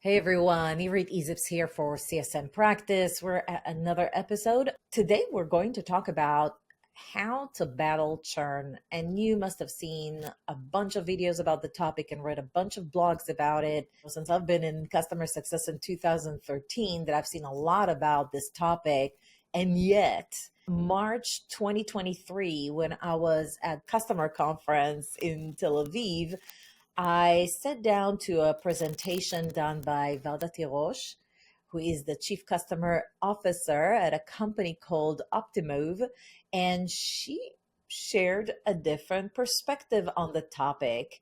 Hey everyone, 𝙑𝙬𝙧𝙧 here for CSM Practice. We're at another episode. Today we're going to talk about how to battle churn. And you must have seen a bunch of videos about the topic and read a bunch of blogs about it. Since I've been in customer success in 2013, that I've seen a lot about this topic. And yet, March 2023, when I was at customer conference in Tel Aviv, I sat down to a presentation done by Varda Tirosh, who is the Chief Customer Officer at a company called Optimove, and she shared a different perspective on the topic.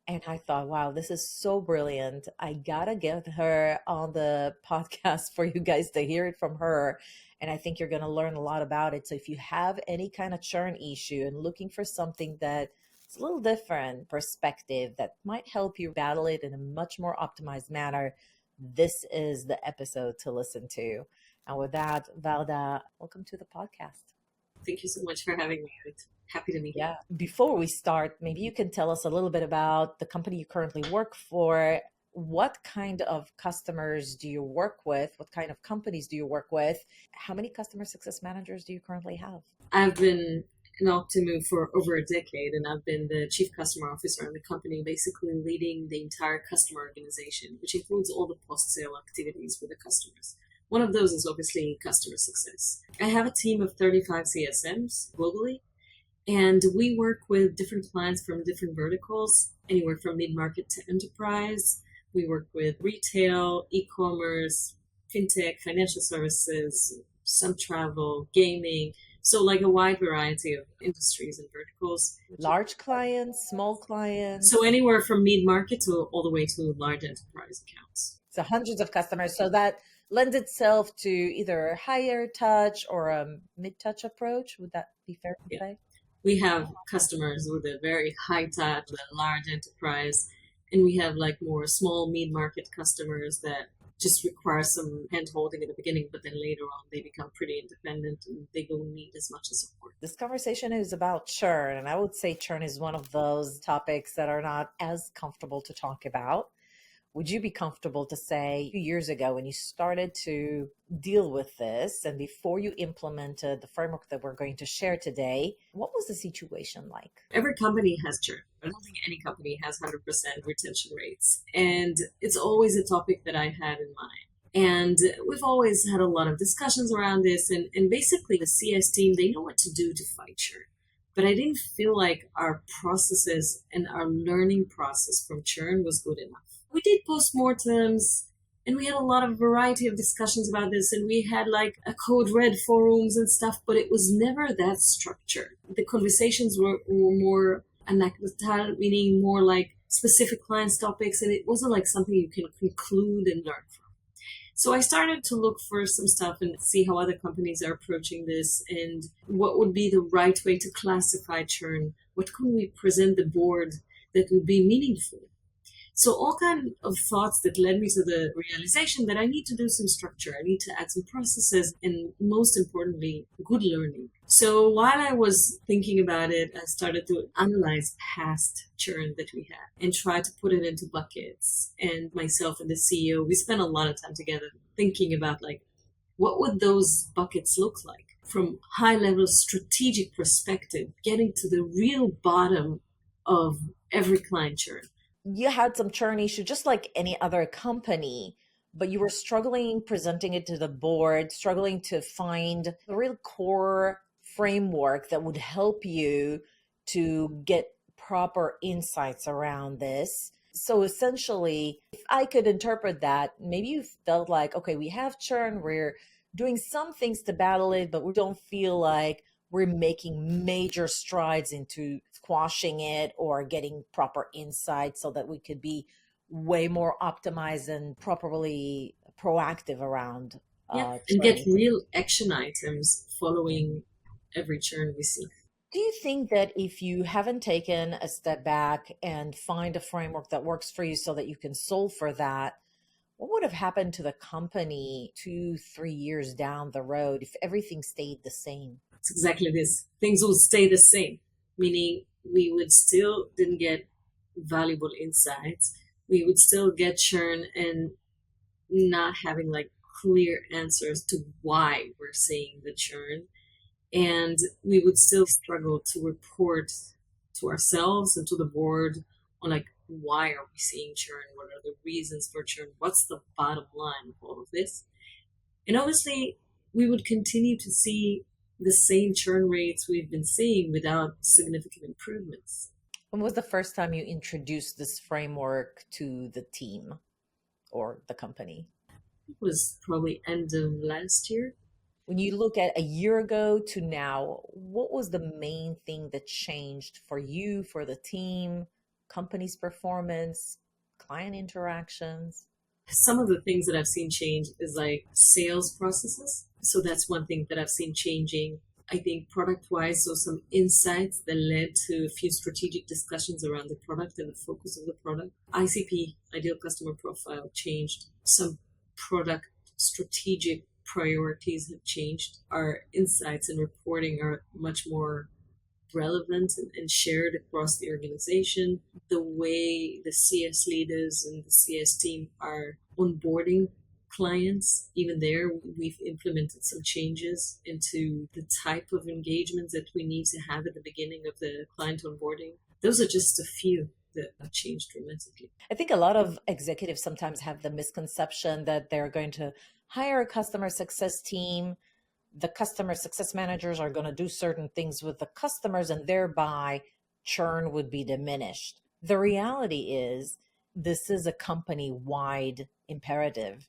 And I thought, wow, this is so brilliant. I gotta get her on the podcast for you guys to hear it from her. And I think you're gonna learn a lot about it. So if you have any kind of churn issue and looking for something that it's a little different perspective that might help you battle it in a much more optimized manner, this is the episode to listen to. And with that, Varda, welcome to the podcast. Thank you so much for having me. I'm happy to be here. Yeah. Before we start, maybe you can tell us a little bit about the company you currently work for. What kind of customers do you work with? What kind of companies do you work with? How many customer success managers do you currently have? I've been in Optimove for over a decade, and I've been the chief customer officer in the company, basically leading the entire customer organization, which includes all the post-sale activities with the customers. One of those is obviously customer success. I have a team of 35 CSMs globally, and we work with different clients from different verticals, anywhere from mid-market to enterprise. We work with retail, e-commerce, fintech, financial services, some travel, gaming. So like a wide variety of industries and verticals. Large clients, small clients? So anywhere from mid-market to all the way to large enterprise accounts. So hundreds of customers. So that lends itself to either a higher touch or a mid-touch approach. Would that be fair to say? We have customers with a very high touch, a large enterprise, and we have like more small mid-market customers that just require some hand-holding at the beginning, but then later on they become pretty independent and they don't need as much support. This conversation is about churn, and I would say churn is one of those topics that are not as comfortable to talk about. Would you be comfortable to say, a few years ago when you started to deal with this and before you implemented the framework that we're going to share today, what was the situation like? Every company has churn. I don't think any company has 100% retention rates. And it's always a topic that I had in mind. And we've always had a lot of discussions around this. And basically the CS team, they know what to do to fight churn. But I didn't feel like our processes and our learning process from churn was good enough. We did postmortems, and we had a lot of variety of discussions about this, and we had like a code red forums and stuff, but it was never that structured. The conversations were more anecdotal, meaning more like specific clients topics, and it wasn't like something you can conclude and learn from. So I started to look for some stuff and see how other companies are approaching this and what would be the right way to classify churn. What could we present the board that would be meaningful? So all kind of thoughts that led me to the realization that I need to do some structure. I need to add some processes and most importantly, good learning. So while I was thinking about it, I started to analyze past churn that we had and try to put it into buckets. And myself and the CEO, we spent a lot of time together thinking about like, what would those buckets look like from high level strategic perspective, getting to the real bottom of every client churn. You had some churn issue just like any other company, but you were struggling presenting it to the board, struggling to find the real core framework that would help you to get proper insights around this. So essentially, if I could interpret that, maybe you felt like, okay, we have churn, we're doing some things to battle it, but we don't feel like we're making major strides into squashing it or getting proper insight so that we could be way more optimized and properly proactive around and get real action items following every churn we see. Do you think that if you haven't taken a step back and find a framework that works for you so that you can solve for that, what would have happened to the company 2-3 years down the road if everything stayed the same? It's exactly this. Things will stay the same, meaning we would still didn't get valuable insights. We would still get churn, and not having like clear answers to why we're seeing the churn. And we would still struggle to report to ourselves and to the board on like, why are we seeing churn? What are the reasons for churn? What's the bottom line of all of this? And obviously, we would continue to see the same churn rates we've been seeing without significant improvements. When was the first time you introduced this framework to the team or the company? It was probably end of last year. When you look at a year ago to now, what was the main thing that changed for you, for the team, company's performance, client interactions? Some of the things that I've seen change is like sales processes. So that's one thing that I've seen changing. I think product wise, so some insights that led to a few strategic discussions around the product and the focus of the product. ICP, ideal customer profile, changed. Some product strategic priorities have changed. Our insights and reporting are much more relevant and shared across the organization. The way the CS leaders and the CS team are onboarding clients, even there, we've implemented some changes into the type of engagements that we need to have at the beginning of the client onboarding. Those are just a few that have changed dramatically. I think a lot of executives sometimes have the misconception that they're going to hire a customer success team. The customer success managers are going to do certain things with the customers and thereby churn would be diminished. The reality is this is a company-wide imperative.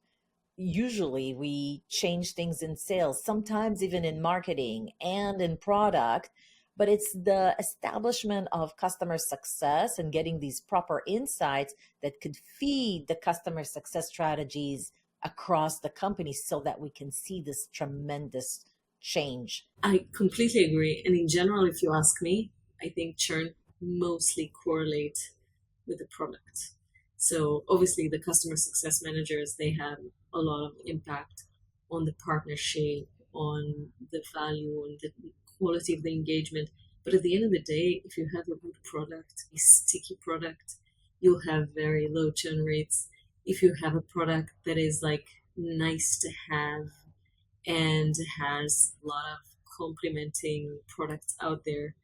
Usually we change things in sales, sometimes even in marketing and in product, but it's the establishment of customer success and getting these proper insights that could feed the customer success strategies across the company so that we can see this tremendous change. I completely agree. And in general, if you ask me, I think churn mostly correlate with the product. So obviously the customer success managers, they have a lot of impact on the partnership, on the value, on the quality of the engagement. But at the end of the day, if you have a good product, a sticky product, you'll have very low churn rates. If you have a product that is like nice to have and has a lot of complementing products out there,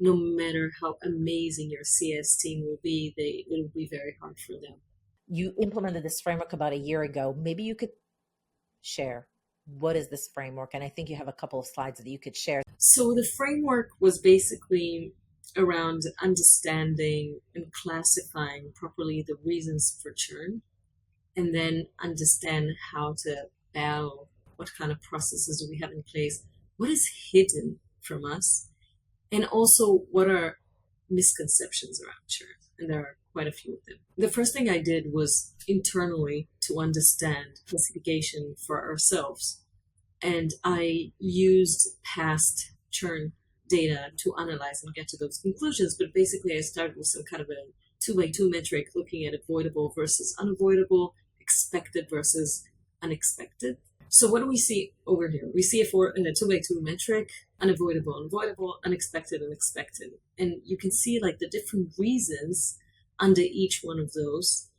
no matter how amazing your CS team will be, it will be very hard for them. You implemented this framework about a year ago. Maybe you could share what is this framework? And I think you have a couple of slides that you could share. So the framework was basically around understanding and classifying properly the reasons for churn, and then understand how to battle, what kind of processes do we have in place, what is hidden from us, and also what are misconceptions around churn. And there are quite a few of them. The first thing I did was internally to understand classification for ourselves. And I used past churn data to analyze and get to those conclusions. But basically, I started with some kind of a 2x2 metric looking at avoidable versus unavoidable, expected versus unexpected. So what do we see over here? We see a 2x2 metric, unavoidable, unavoidable, unexpected, unexpected. And you can see like the different reasons under each one of those.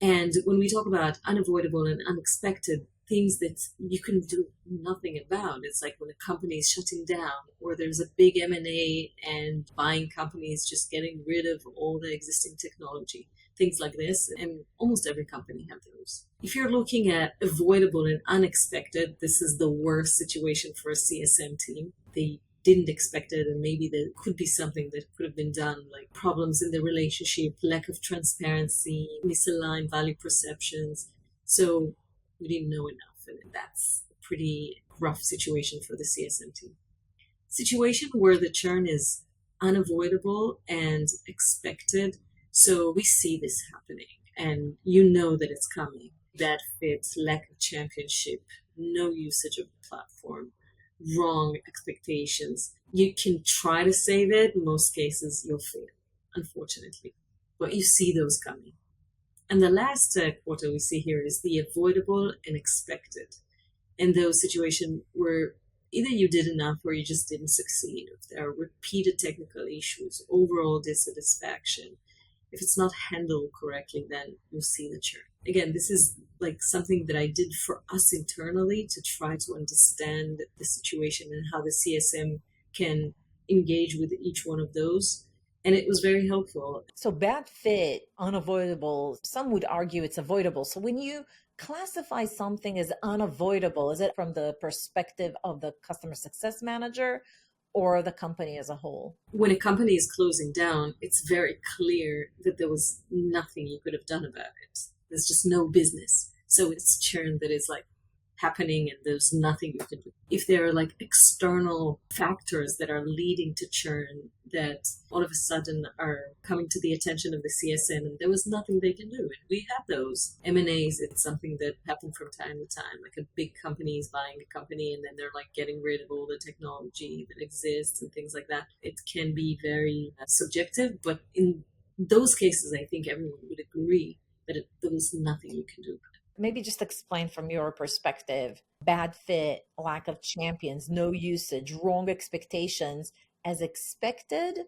And when we talk about unavoidable and unexpected, things that you can do nothing about. It's like when a company is shutting down, or there's a big M&A and buying companies just getting rid of all the existing technology, things like this. And almost every company have those. If you're looking at avoidable and unexpected, this is the worst situation for a CSM team. They didn't expect it, and maybe there could be something that could have been done, like problems in the relationship, lack of transparency, misaligned value perceptions. So we didn't know enough, and that's a pretty rough situation for the CSM team. Situation where the churn is unavoidable and expected. So we see this happening, and you know that it's coming. Bad fit, lack of championship, no usage of the platform, wrong expectations. You can try to save it. In most cases, you'll fail, unfortunately. But you see those coming. And the last quarter we see here is the avoidable and expected. And those situations where either you did enough or you just didn't succeed. If there are repeated technical issues, overall dissatisfaction, if it's not handled correctly, then you'll see the churn. Again, this is like something that I did for us internally to try to understand the situation and how the CSM can engage with each one of those. And it was very helpful. So bad fit, unavoidable. Some would argue it's avoidable. So when you classify something as unavoidable, is it from the perspective of the customer success manager or the company as a whole? When a company is closing down, it's very clear that there was nothing you could have done about it. There's just no business. So it's churn that is like happening and there's nothing you can do. If there are like external factors that are leading to churn that all of a sudden are coming to the attention of the CSM and there was nothing they can do. And we have those. M&As, it's something that happens from time to time. Like a big company is buying a company and then they're like getting rid of all the technology that exists and things like that. It can be very subjective, but in those cases, I think everyone would agree that there was nothing you can do. Maybe just explain from your perspective, bad fit, lack of champions, no usage, wrong expectations as expected,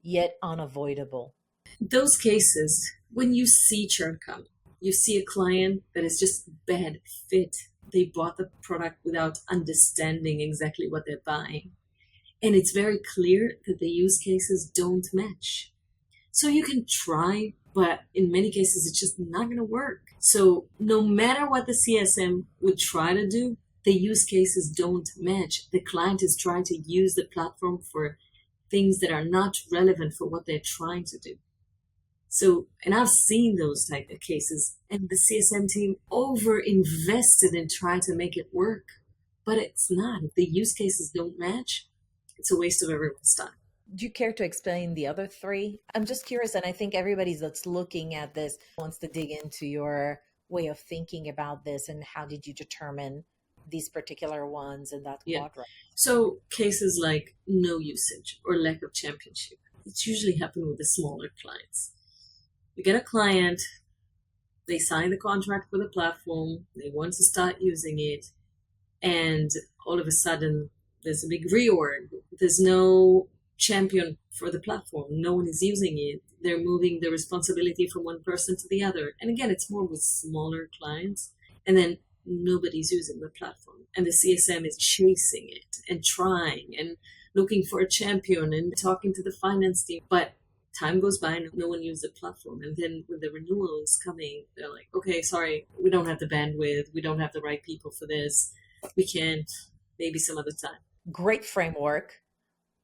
yet unavoidable. Those cases, when you see churn come, you see a client that is just bad fit. They bought the product without understanding exactly what they're buying. And it's very clear that the use cases don't match. So you can try, but in many cases, it's just not going to work. So no matter what the CSM would try to do, the use cases don't match. The client is trying to use the platform for things that are not relevant for what they're trying to do. So, and I've seen those type of cases, and the CSM team over invested in trying to make it work, but it's not. If the use cases don't match, it's a waste of everyone's time. Do you care to explain the other three? I'm just curious, and I think everybody that's looking at this wants to dig into your way of thinking about this and how did you determine these particular ones in that quadrant? So cases like no usage or lack of championship, it's usually happen with the smaller clients. You get a client, they sign the contract for the platform, they want to start using it, and all of a sudden there's a big reorg. There's no champion for the platform. No one is using it. They're moving the responsibility from one person to the other. And again, it's more with smaller clients. And then nobody's using the platform. And the CSM is chasing it and trying and looking for a champion and talking to the finance team. But time goes by and no one uses the platform. And then when the renewal is coming, they're like, okay, sorry, we don't have the bandwidth. We don't have the right people for this. We can't. Maybe some other time. Great framework.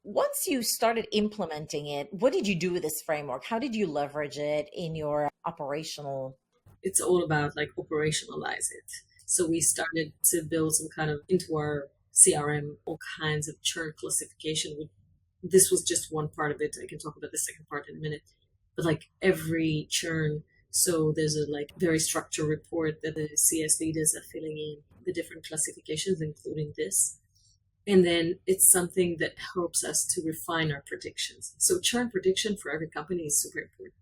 Once you started implementing it, what did you do with this framework? How did you leverage it in your operational? It's all about like operationalize it. So we started to build some kind of into our CRM, all kinds of churn classification. This was just one part of it. I can talk about the second part in a minute. But like every churn, so there's a like very structured report that the CS leaders are filling in the different classifications, including this. And then it's something that helps us to refine our predictions. So churn prediction for every company is super important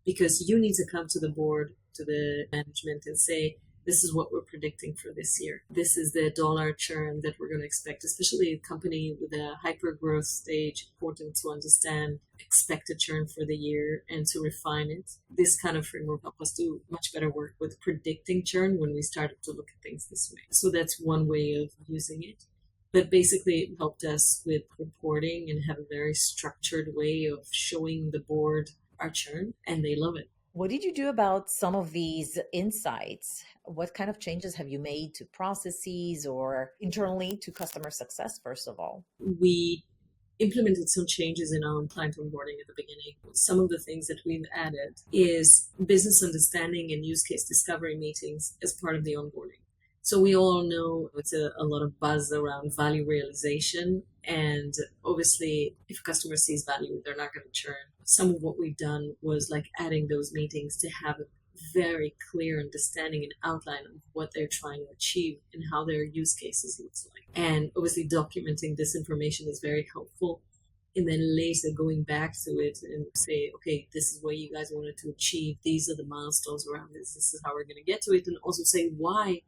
because you need to come to the board, to the management and say, this is what we're predicting for this year. This is the dollar churn that we're going to expect, especially a company with a hyper growth stage. Important to understand expected churn for the year and to refine it. This kind of framework helps us do much better work with predicting churn when we started to look at things this way. So that's one way of using it. But basically, it helped us with reporting and have a very structured way of showing the board our churn, and they love it. What did you do about some of these insights? What kind of changes have you made to processes or internally to customer success, first of all? We implemented some changes in our client onboarding at the beginning. Some of the things that we've added is business understanding and use case discovery meetings as part of the onboarding. So we all know it's a lot of buzz around value realization. And obviously, if a customer sees value, they're not going to churn. Some of what we've done was like adding those meetings to have a very clear understanding and outline of what they're trying to achieve and how their use cases looks like. And obviously documenting this information is very helpful. And then later going back to it and say, okay, this is what you guys wanted to achieve. These are the milestones around this. This is how we're going to get to it. And also say why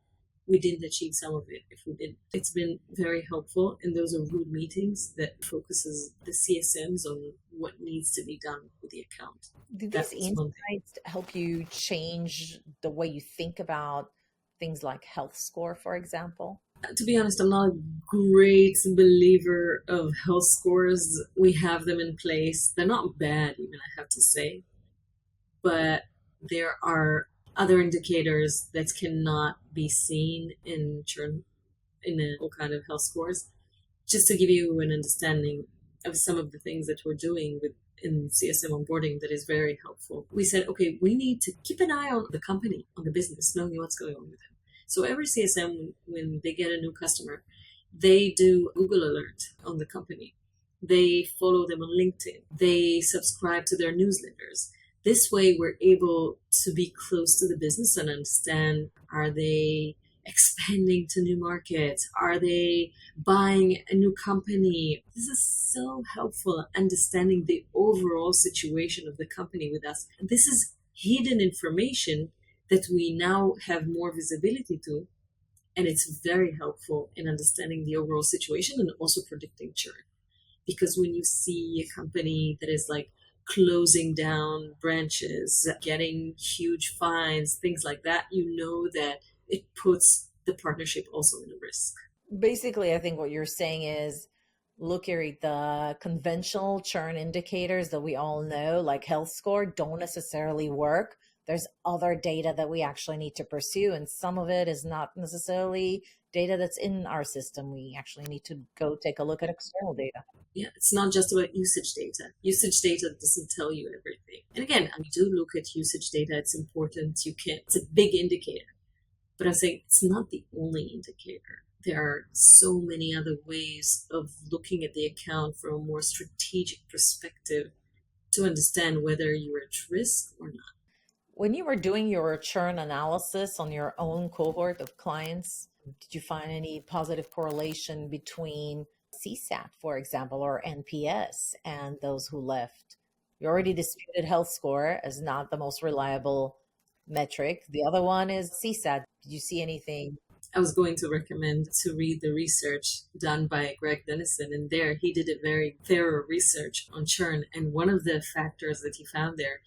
we didn't achieve some of it. If we did, it's been very helpful. And those are good meetings that focuses the CSMs on what needs to be done with the account. Did these insights help you change the way you think about things like health score, for example? To be honest, I'm not a great believer of health scores. We have them in place. They're not bad, even, I have to say. But there are other indicators that cannot be seen in churn, in all kind of health scores. Just to give you an understanding of some of the things that we're doing in CSM onboarding that is very helpful. We said, okay, we need to keep an eye on the company, on the business, knowing what's going on with them. So every CSM, when they get a new customer, they do Google alert on the company. They follow them on LinkedIn. They subscribe to their newsletters. This way, we're able to be close to the business and understand, are they expanding to new markets? Are they buying a new company? This is so helpful, understanding the overall situation of the company with us. This is hidden information that we now have more visibility to, and it's very helpful in understanding the overall situation and also predicting churn. Because when you see a company that is like closing down branches, getting huge fines, things like that, you know that it puts the partnership also in a risk. Basically, I think what you're saying is, look, at the conventional churn indicators that we all know, like health score, don't necessarily work. There's other data that we actually need to pursue, and some of it is not necessarily data that's in our system. We actually need to go take a look at external data. Yeah, it's not just about usage data. Usage data doesn't tell you everything. And again, I do look at usage data. It's important. It's a big indicator. But I'm saying it's not the only indicator. There are so many other ways of looking at the account from a more strategic perspective to understand whether you're at risk or not. When you were doing your churn analysis on your own cohort of clients, did you find any positive correlation between CSAT, for example, or NPS and those who left? You already disputed health score as not the most reliable metric. The other one is CSAT. Did you see anything? I was going to recommend to read the research done by Greg Dennison, and there he did a very thorough research on churn. And one of the factors that he found there,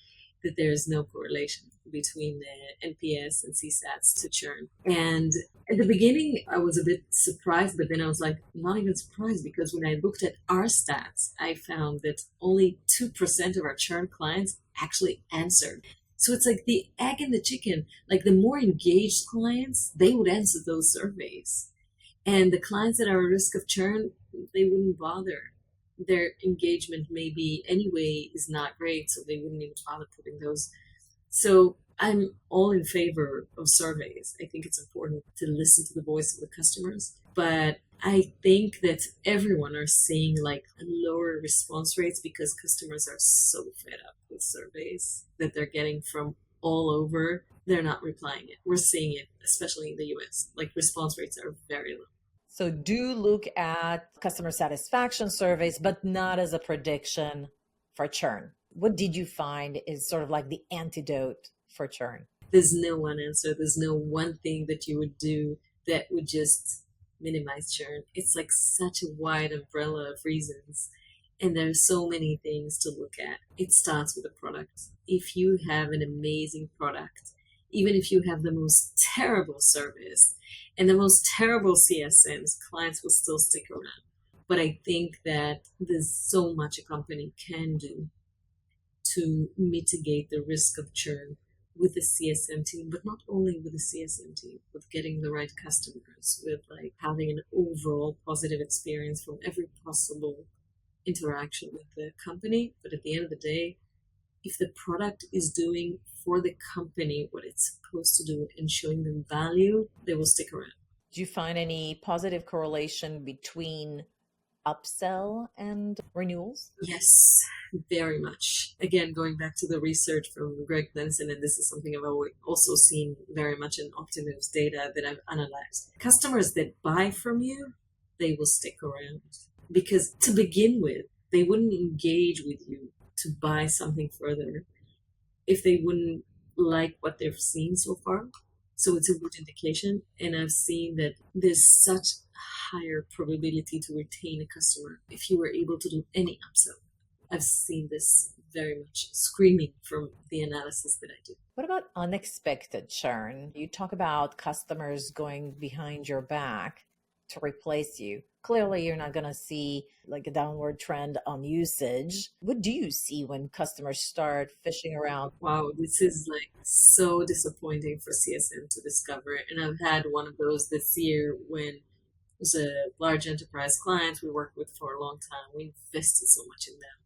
that there is no correlation between the NPS and CSATs to churn. And at the beginning, I was a bit surprised, but then I was like, not even surprised, because when I looked at our stats, I found that only 2% of our churn clients actually answered. So it's like the egg and the chicken. Like the more engaged clients, they would answer those surveys. And the clients that are at risk of churn, they wouldn't bother. Their engagement maybe anyway is not great, so they wouldn't even bother putting those. So I'm all in favor of surveys. I think it's important to listen to the voice of the customers. But I think that everyone are seeing like lower response rates because customers are so fed up with surveys that they're getting from all over. They're not replying it. We're seeing it, especially in the US. Like response rates are very low. So do look at customer satisfaction surveys, but not as a prediction for churn. What did you find is sort of like the antidote for churn? There's no one answer. There's no one thing that you would do that would just minimize churn. It's like such a wide umbrella of reasons. And there's so many things to look at. It starts with the product. If you have an amazing product, even if you have the most terrible service and the most terrible CSMs, clients will still stick around. But I think that there's so much a company can do to mitigate the risk of churn with the CSM team, but not only with the CSM team, with getting the right customers, with like having an overall positive experience from every possible interaction with the company. But at the end of the day, if the product is doing for the company what it's supposed to do and showing them value, they will stick around. Do you find any positive correlation between upsell and renewals? Yes, very much. Again, going back to the research from Greg Dennison, and this is something I've also seen very much in Optimove's data that I've analyzed. Customers that buy from you, they will stick around. Because to begin with, they wouldn't engage with you to buy something further if they wouldn't like what they've seen so far. So it's a good indication. And I've seen that there's such higher probability to retain a customer if you were able to do any upsell. I've seen this very much screaming from the analysis that I do. What about unexpected churn? You talk about customers going behind your back to replace you. Clearly, you're not going to see like a downward trend on usage. What do you see when customers start fishing around? Wow, this is like so disappointing for CSM to discover. And I've had one of those this year when it was a large enterprise client we worked with for a long time. We invested so much in them.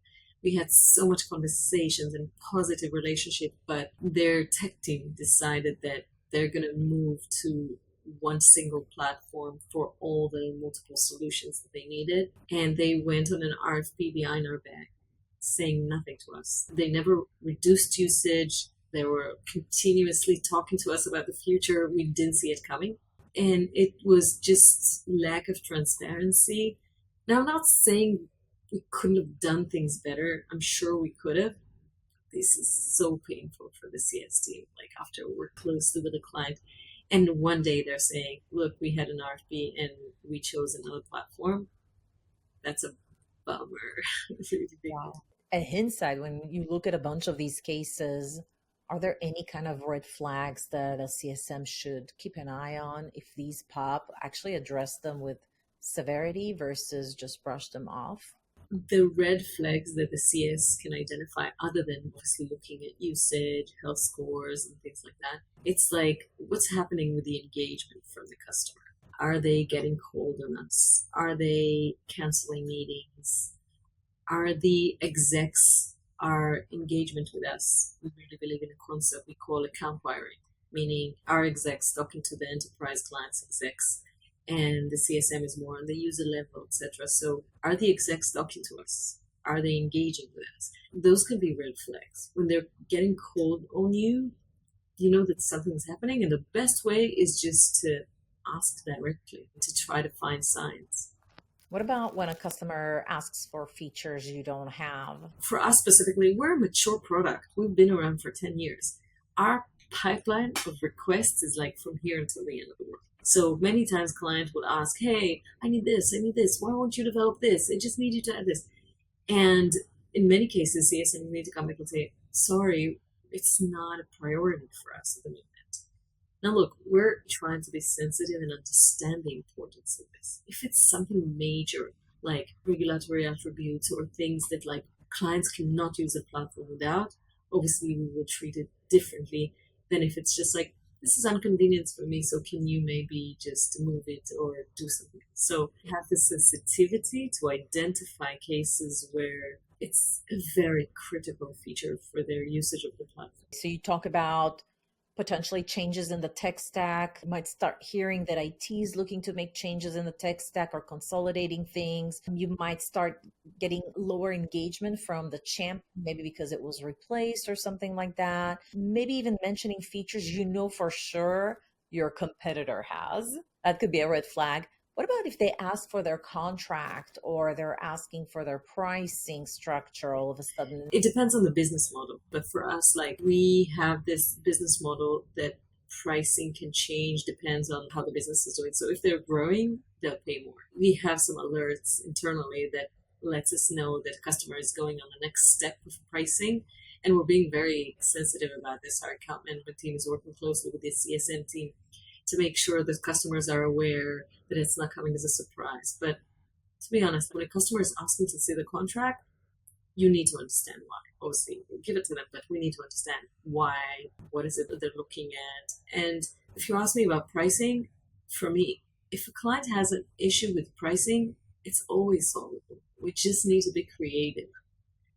We had so much conversations and positive relationship, but their tech team decided that they're going to move to one single platform for all the multiple solutions that they needed. And they went on an RFP behind our back, saying nothing to us. They never reduced usage. They were continuously talking to us about the future. We didn't see it coming. And it was just lack of transparency. Now, I'm not saying we couldn't have done things better. I'm sure we could have. This is so painful for the CS team. Like after we work closely with a client, and one day they're saying, look, we had an RFP and we chose another platform. That's a bummer. Wow. At hindsight, when you look at a bunch of these cases, are there any kind of red flags that a CSM should keep an eye on if these pop? Actually address them with severity versus just brush them off? The red flags that the CS can identify, other than obviously looking at usage, health scores, and things like that, it's like what's happening with the engagement from the customer. Are they getting cold on us? Are they canceling meetings? Are the execs, our engagement with us? We really believe in a concept we call account wiring, meaning our execs talking to the enterprise clients execs, and the CSM is more on the user level, etc. So are the execs talking to us? Are they engaging with us? Those could be red flags. When they're getting cold on you, you know that something's happening, and the best way is just to ask directly, to try to find signs. What about when a customer asks for features you don't have? For us specifically, we're a mature product. We've been around for 10 years. Our pipeline of requests is like from here until the end of the world. So many times clients will ask, hey, I need this. Why won't you develop this? I just need you to add this. And in many cases, CSM need to come back and say, sorry, it's not a priority for us at the moment. Now, look, we're trying to be sensitive and understand the importance of this. If it's something major, like regulatory attributes or things that like clients cannot use a platform without, obviously we will treat it differently than if it's just like, this is inconvenience for me, so can you maybe just move it or do something? So have the sensitivity to identify cases where it's a very critical feature for their usage of the platform. So you talk about potentially changes in the tech stack. You might start hearing that IT is looking to make changes in the tech stack or consolidating things. You might start getting lower engagement from the champ, maybe because it was replaced or something like that. Maybe even mentioning features you know for sure your competitor has. That could be a red flag. What about if they ask for their contract or they're asking for their pricing structure all of a sudden? It depends on the business model. But for us, like we have this business model that pricing can change, depends on how the business is doing. So if they're growing, they'll pay more. We have some alerts internally that lets us know that a customer is going on the next step of pricing. And we're being very sensitive about this. Our account management team is working closely with the CSM team to make sure that customers are aware that it's not coming as a surprise. But to be honest, when a customer is asking to see the contract, you need to understand why. Obviously, we'll give it to them, but we need to understand why, what is it that they're looking at. And if you ask me about pricing, for me, if a client has an issue with pricing, it's always solvable. We just need to be creative.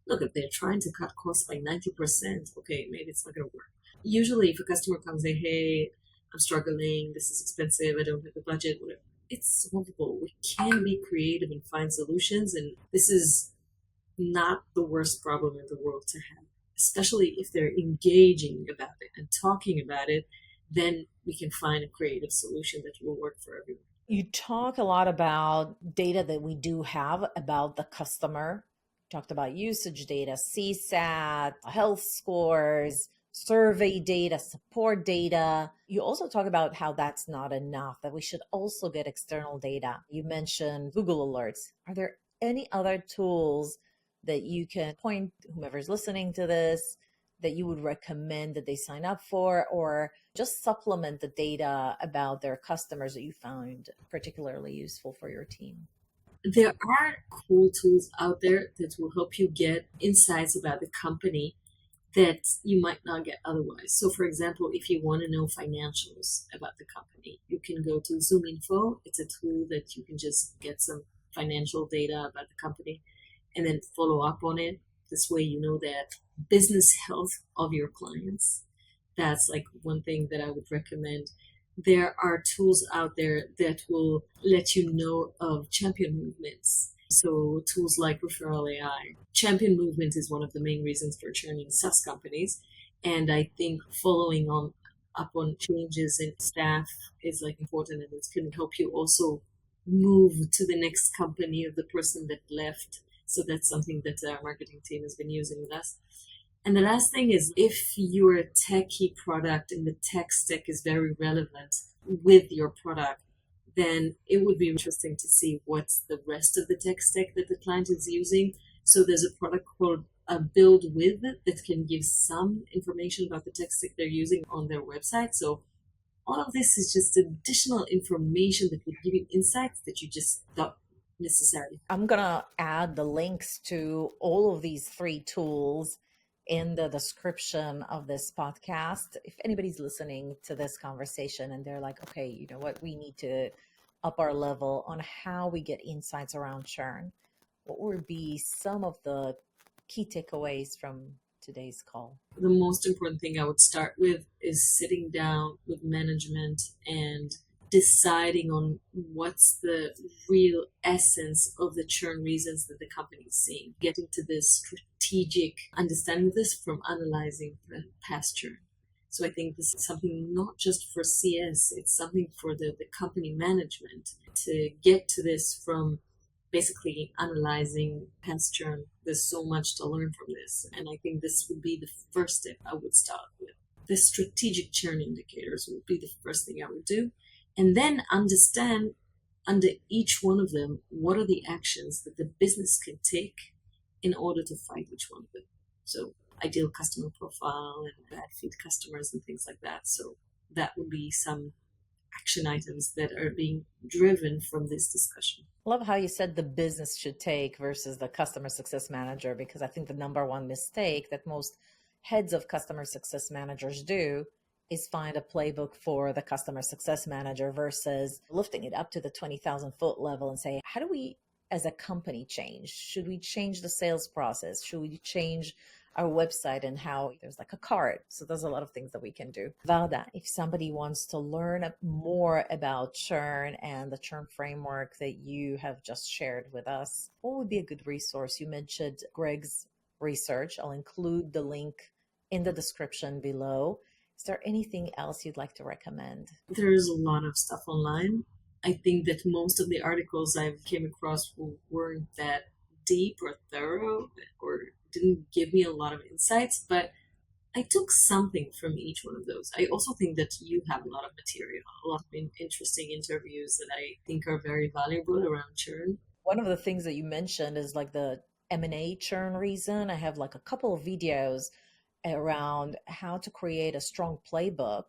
Look, if they're trying to cut costs by 90%, okay, maybe it's not going to work. Usually, if a customer comes and say, hey, I'm struggling, this is expensive, I don't have the budget, whatever, it's solvable. We can be creative and find solutions, and this is not the worst problem in the world to have, especially if they're engaging about it and talking about it. Then we can find a creative solution that will work for everyone. You talk a lot about data that we do have about the customer. You talked about usage data, CSAT, health scores. survey data, support data. You also talk about how that's not enough, that we should also get external data. You mentioned Google Alerts. Are there any other tools that you can point whomever's listening to this that you would recommend that they sign up for, or just supplement the data about their customers that you found particularly useful for your team? There are cool tools out there that will help you get insights about the company that you might not get otherwise. So, for example, if you want to know financials about the company, you can go to ZoomInfo. It's a tool that you can just get some financial data about the company and then follow up on it. This way, you know that business health of your clients. That's like one thing that I would recommend. There are tools out there that will let you know of champion movements. So tools like Referral AI. Champion movement is one of the main reasons for churning SaaS companies. And I think following up on changes in staff is like important, and it can help you also move to the next company of the person that left. So that's something that our marketing team has been using with us. And the last thing is, if you're a techie product and the tech stack is very relevant with your product, then it would be interesting to see what's the rest of the tech stack that the client is using. So there's a product called a Build With that can give some information about the tech stack they're using on their website. So all of this is just additional information that will give you insights that you just thought necessary. I'm going to add the links to all of these 3 tools in the description of this podcast. If anybody's listening to this conversation and they're like, okay, you know what, we need to up our level on how we get insights around churn, what would be some of the key takeaways from today's call? The most important thing I would start with is sitting down with management and deciding on what's the real essence of the churn reasons that the company is seeing. Getting to this strategic understanding of this from analyzing the past churn. So I think this is something not just for CS, it's something for the company management to get to this from basically analyzing past churn. There's so much to learn from this. And I think this would be the first step I would start with. The strategic churn indicators would be the first thing I would do. And then understand under each one of them, what are the actions that the business can take in order to fight each one of them. So ideal customer profile and bad feed customers and things like that. So that would be some action items that are being driven from this discussion. I love how you said the business should take versus the customer success manager, because I think the number one mistake that most heads of customer success managers do is find a playbook for the customer success manager versus lifting it up to the 20,000 foot level and say, how do we as a company change? Should we change the sales process? Should we change our website and how there's like a card? So there's a lot of things that we can do. Varda, if somebody wants to learn more about churn and the churn framework that you have just shared with us, what would be a good resource? You mentioned Greg's research. I'll include the link in the description below. Is there anything else you'd like to recommend? There's a lot of stuff online. I think that most of the articles I've came across weren't that deep or thorough or didn't give me a lot of insights, but I took something from each one of those. I also think that you have a lot of material, a lot of interesting interviews that I think are very valuable around churn. One of the things that you mentioned is like the M&A churn reason. I have like a couple of videos around how to create a strong playbook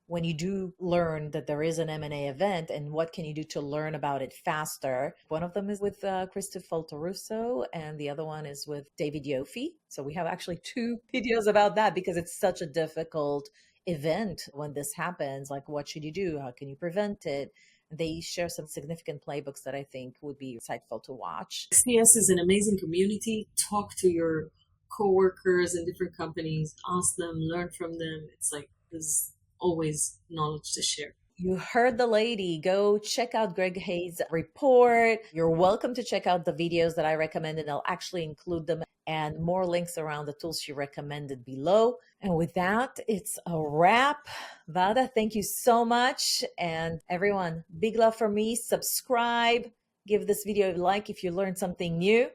when you do learn that there is an M&A event, and what can you do to learn about it faster. One of them is with Christopher Taruso, and the other one is with David Yoffie. So we have actually 2 videos about that because it's such a difficult event when this happens. Like, what should you do? How can you prevent it? They share some significant playbooks that I think would be insightful to watch. CS is an amazing community. Talk to your coworkers in different companies, ask them, learn from them. It's like there's always knowledge to share. You heard the lady. Go check out Greg Hayes' report. You're welcome to check out the videos that I recommended. I'll actually include them and more links around the tools she recommended below. And with that, it's a wrap. Varda, thank you so much. And everyone, big love from me. Subscribe. Give this video a like if you learned something new.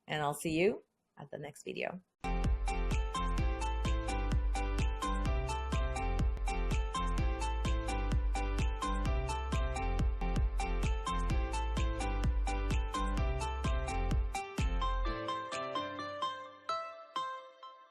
And I'll see you at the next video.